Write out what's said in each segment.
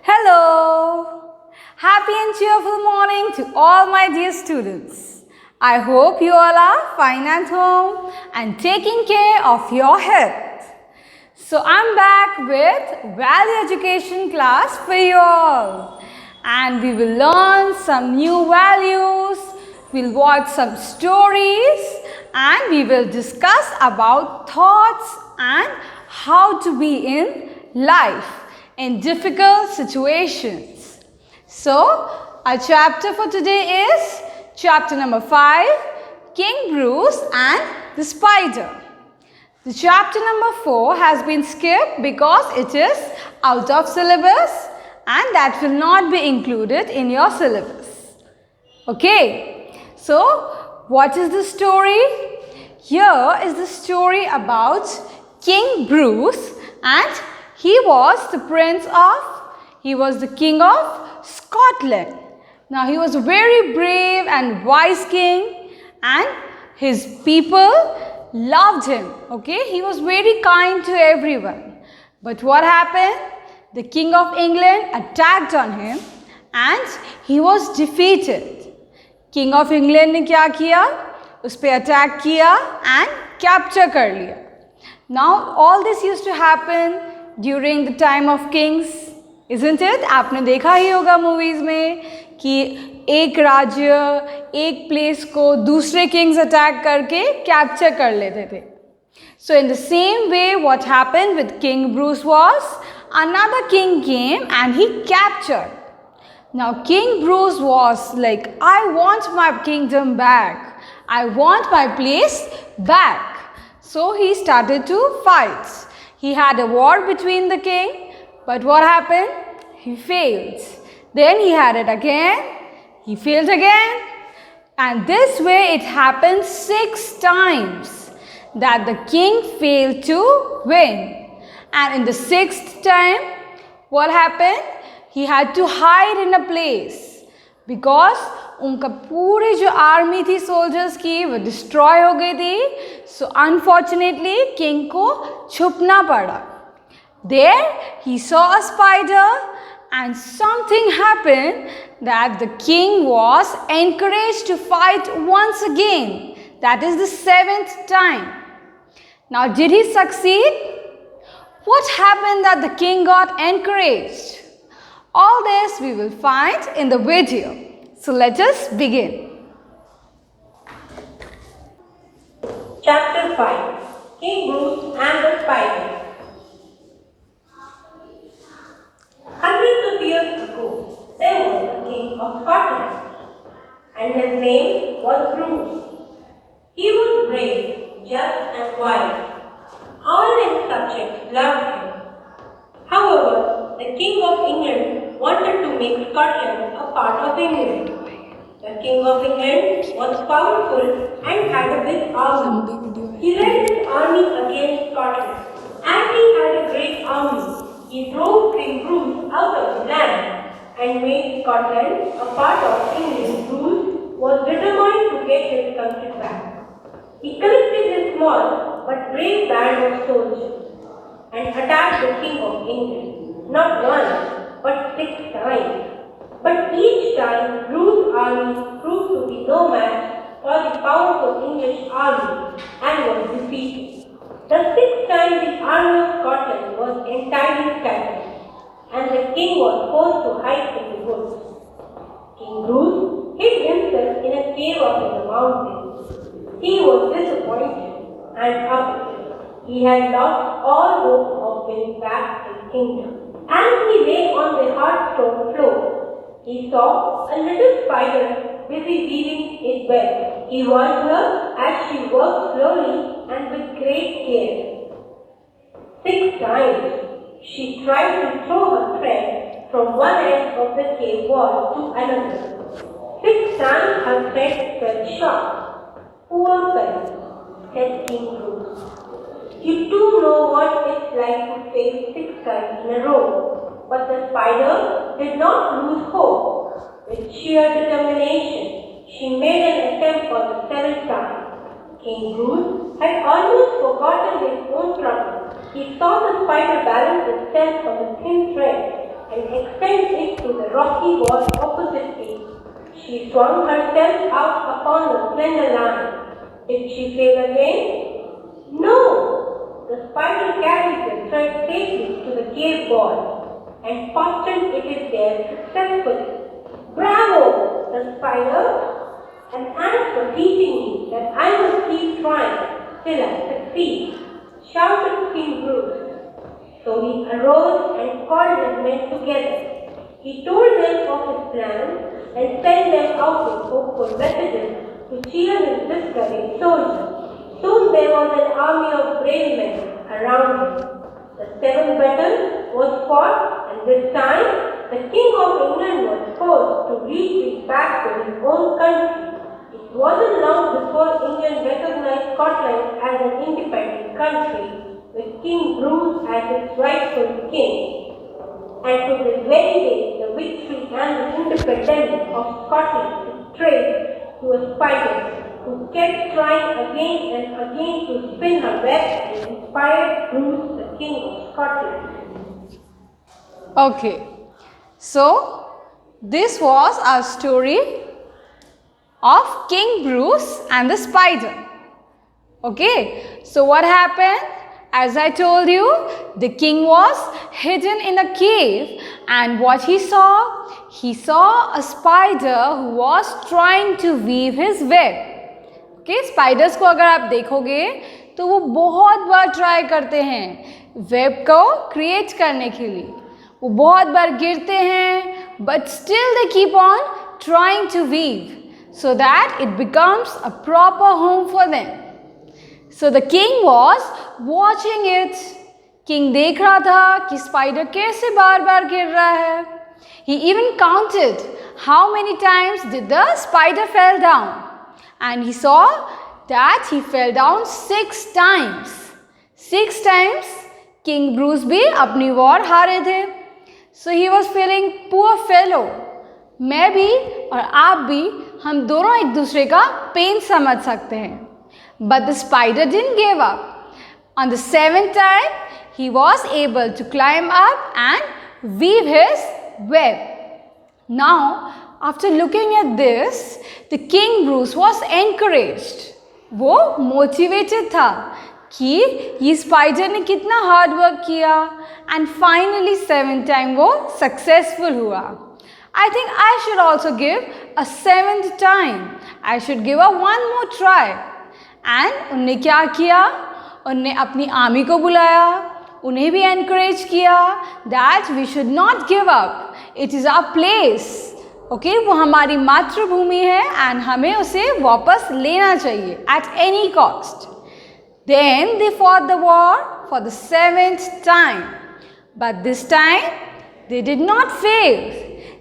Hello! Happy and cheerful morning to all my dear students. I hope you all are fine at home and taking care of your health. So I'm back with Value Education class for you all. And we will learn some new values, we'll watch some stories and we will discuss about thoughts and how to be in life in difficult situations. So, our chapter for today is chapter number 5, King Bruce and the Spider. The chapter number 4 has been skipped because it is out of syllabus and that will not be included in your syllabus. Okay, so what is the story? Here is the story about King Bruce, and he was the king of Scotland. Now he was a very brave and wise king and his people loved him. Okay, he was very kind to everyone. But what happened? The King of England attacked on him and he was defeated. King of England ने क्या किया? उस पे attack किया and capture कर लिया. Now all this used to happen during the time of kings, isn't it? आपने देखा ही होगा movies में कि एक राज्य एक place को दूसरे kings attack करके capture कर लेते थे. So in the same way, what happened with King Bruce was another king came and he captured. Now King Bruce was like, I want my kingdom back. I want my place back. So he started to fight. He had a war between the king, but what happened? He failed. Then he had it again. He failed again. And this way it happened 6 times that the king failed to win. And in the 6th time, what happened? He had to hide in a place because उनका पूरी जो army थी soldiers की वो destroy हो गई थी. So unfortunately king को छुपना पड़ा. There he saw a spider and something happened that the king was encouraged to fight once again. That is the 7th time. Now did he succeed? What happened that the king got encouraged? All this we will find in the video. So let us begin. Chapter 5, King Bruce and the Spider. Hundreds of years ago, there was a king of Scotland, and his name was Bruce. He was brave, just and wise. All his subjects loved him. However, the King of England wanted to make Scotland a part of England. The King of England was powerful and had a big army. He led his army against Scotland, and he had a great army. He drove King Bruce out of the land and made Scotland a part of England. Bruce was determined to get his country back. He collected his small but brave band of soldiers and attacked the King of England, not once, but 6 times. But each time, Bruce's army proved to be no match for the powerful English army and was defeated. The 6th time, the army of Scotland was entirely scattered, and the king was forced to hide in the woods. King Bruce hid himself in a cave up in the mountains. He was disappointed and upset. He had lost all hope of winning back his kingdom. As he lay on the hard stone floor, he saw a little spider busy weaving its web. He watched her as she worked slowly and with great care. 6 times she tried to throw her thread from one end of the cave wall to another. 6 times her thread fell short. Poor fellow, said King Bruce. You do know what it's like to fail 6 times in a row. But the spider did not lose hope. With sheer determination, she made an attempt for the 7th time. King Bruce had almost forgotten his own trouble. He saw the spider balance itself on the thin thread and sent it to the rocky wall opposite it. She swung herself out upon the slender line. Did she fail again? No! The spider carried the thread safely to the cave wall and fastened it there successfully. Bravo! The spider, and thanks for teaching me that I must keep trying till I succeed, shouted King Bruce. So he arose and called his men together. He told them of his plan and sent them out with hopeful messages to cheer his discouraged soldiers. Soon there was an army of brave men around him. The seventh battle was fought, and this time the King of England was forced to retreat back to his own country. It wasn't long before England recognized Scotland as an independent country, with King Bruce as its rightful king. And to this very day, the victory and the independence of Scotland is traced to a spider who kept trying again and again to spin her web and inspired Bruce, the King of Scotland. Okay, so this was our story of King Bruce and the spider. Okay, so what happened? As I told you, the king was hidden in a cave, and what he saw a spider who was trying to weave his web. Okay, spiders को अगर आप देखोगे तो वो बहुत बार try करते हैं web को क्रिएट करने के लिए. वो बहुत बार गिरते हैं, but still they keep on trying to weave so that it becomes a proper home for them. So the king was watching it. King देख रहा था कि स्पाइडर कैसे बार बार गिर रहा है. He even counted how many times did the spider fell down, and he saw that he fell down 6 times. 6 times King Bruce भी अपनी वॉर हारे थे. So he was feeling poor fellow. मैं भी और आप भी हम दोनों एक दूसरे का पेन समझ सकते हैं. But the spider didn't give up. On the 7th time, he was able to climb up and weave his web. Now, after looking at this, the King Bruce was encouraged. वो motivated था कि ये spider ने कितना hard work किया, and finally 7th time वो successful हुआ. I think I should also give a 7th time. I should give a one more try. And उन्होंने क्या किया? उन्होंने अपनी आर्मी को बुलाया, उन्हें भी encourage किया that we should not give up. It is our place. Okay, वो हमारी मातृभूमि है and हमें उसे वापस लेना चाहिए at any cost. Then they fought the war for the 7th time. But this time they did not fail.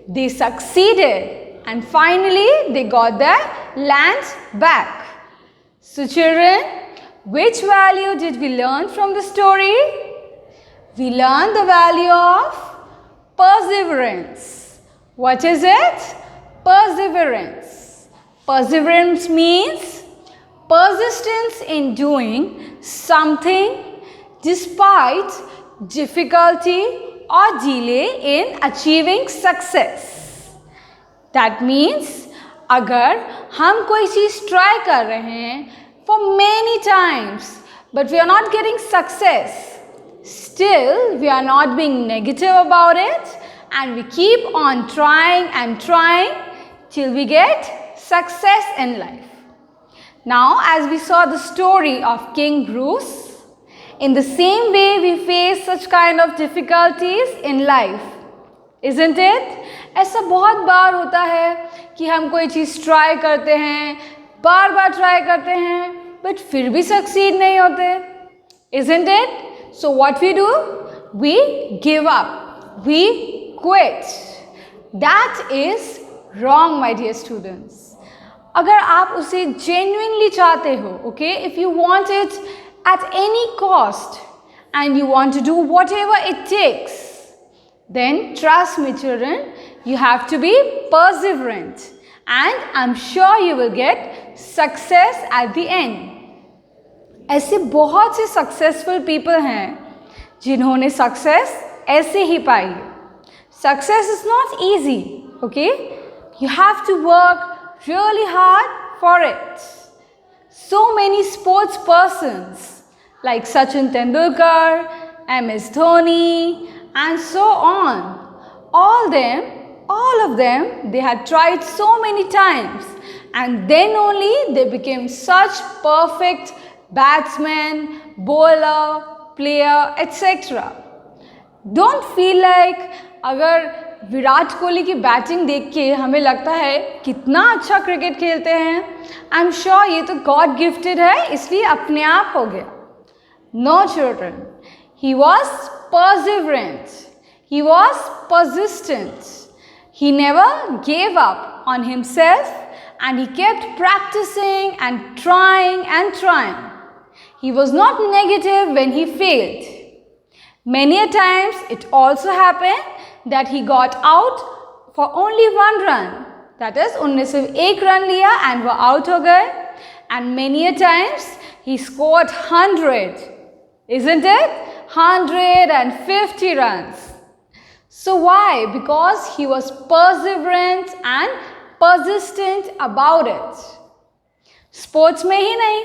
They succeeded and finally they got their land back. So children, which value did we learn from the story? We learned the value of perseverance. What is it? Perseverance. Perseverance means persistence in doing something despite difficulty or delay in achieving success. That means अगर हम कोई चीज़ try कर रहे हैं for many times but we are not getting success, still we are not being negative about it and we keep on trying and trying till we get success in life. Now, as we saw the story of King Bruce, in the same way we face such kind of difficulties in life, isn't it? ऐसा बहुत बार होता है कि हम कोई चीज़ try करते हैं, बार बार try करते हैं, बट फिर भी सक्सीड नहीं होते, isn't it? So what we do? We give up. We quit. That is wrong, my dear students. अगर आप उसे genuinely चाहते हो, okay, if you want it at any cost and you want to do whatever it takes, then trust me children, you have to be perseverant and I'm sure you will get success at the end. ऐसे बहुत से successful people हैं जिन्होंने success ऐसे ही पाई. success is not easy, okay? You have to work really hard for it. So many sports persons like Sachin Tendulkar, MS Dhoni, and so on. All of them, they had tried so many times, and then only they became such perfect batsmen, bowler, player, etc. Don't feel like अगर विराट कोहली की batting देख के हमें लगता है कितना अच्छा cricket खेलते हैं, आई एम श्योर ये तो गॉड गिफ्टेड है इसलिए अपने आप हो गया. No children, he was perseverant, he was persistent, he never gave up on himself and he kept practicing and trying. He was not negative when he failed. Many a times it also happened that he got out for only one run. That is, उनने सिर्फ एक run लिया and वो out हो गए. And many a times he scored 100. Isn't it? 150 runs. So why? Because he was perseverant and persistent about it. Sports में ही नहीं,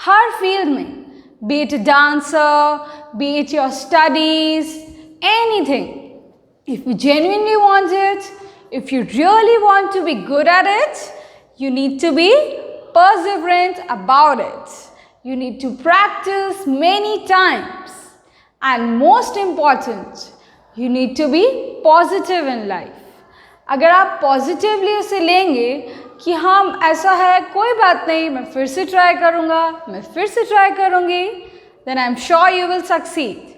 हर field में, be it a dancer, be it your studies, anything. If you genuinely want it, if you really want to be good at it, you need to be perseverant about it. You need to practice many times. And most important, you need to be positive in life. अगर आप positively उसे लेंगे कि हम ऐसा है कोई बात नहीं, मैं फिर से ट्राई करूँगा, मैं फिर से ट्राई करूँगी, then I'm sure you will succeed.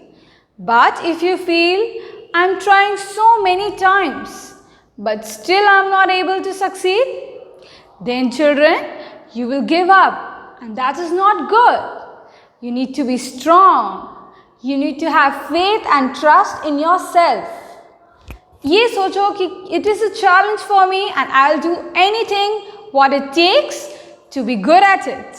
But if you feel I'm trying so many times but still I'm not able to succeed, then children, you will give up, and that is not good. You need to be strong. You need to have faith and trust in yourself. ये सोचो कि it is a challenge for me and I'll do anything what it takes to be good at it.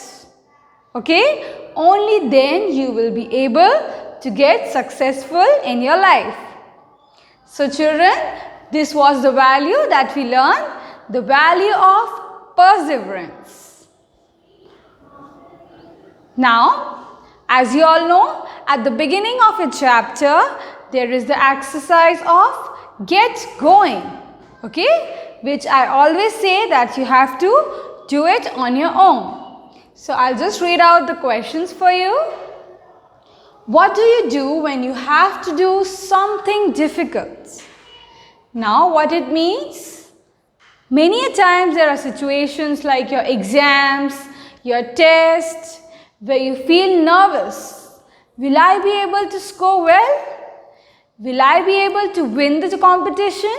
Okay? Only then you will be able to get successful in your life. So children, this was the value that we learned, the value of perseverance. Now, as you all know, at the beginning of a chapter, there is the exercise of get going, okay? Which I always say that you have to do it on your own. So I'll just read out the questions for you. What do you do when you have to do something difficult? Now, what it means? Many a times there are situations like your exams, your tests, where you feel nervous. Will I be able to score well? Will I be able to win the competition?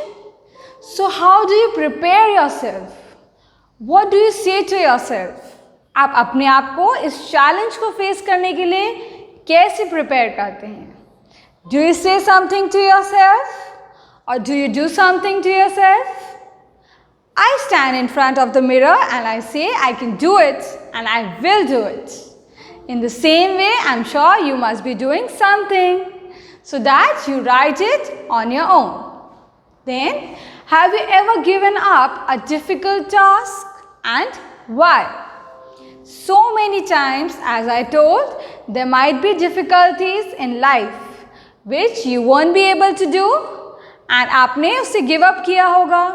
So how do you prepare yourself? What do you say to yourself? आप अपने आप को इस challenge को face करने के लिए कैसे प्रिपेयर करते हैं? Do you say something to yourself? Or do you do something to yourself? I stand in front of the mirror and I say I can do it and I will do it. In the same way, I'm sure you must be doing something so that you write it on your own. Then, have you ever given up a difficult task and why? So many times, as I told, there might be difficulties in life which you won't be able to do and आपने उसे give up किया होगा.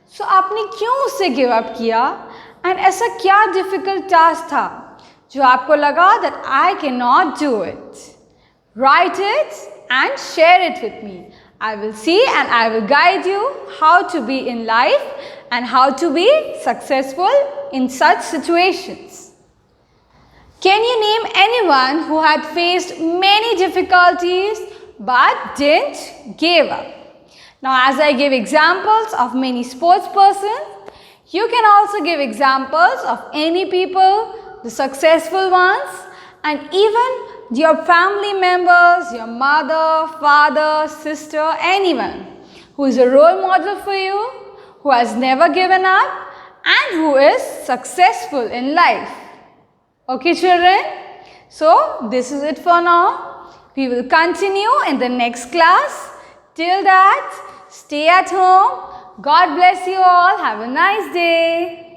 So आपने क्यों उसे give up किया and ऐसा क्या difficult task था जो आपको लगा that I cannot do it? Write it and share it with me. I will see and I will guide you how to be in life and how to be successful in such situations. Can you name anyone who had faced many difficulties but didn't give up? Now, as I give examples of many sports persons, you can also give examples of any people, the successful ones, and even your family members, your mother, father, sister, anyone who is a role model for you, who has never given up and who is successful in life. Okay, children? So, this is it for now. We will continue in the next class. Till that, Stay at home. God bless you all. Have a nice day.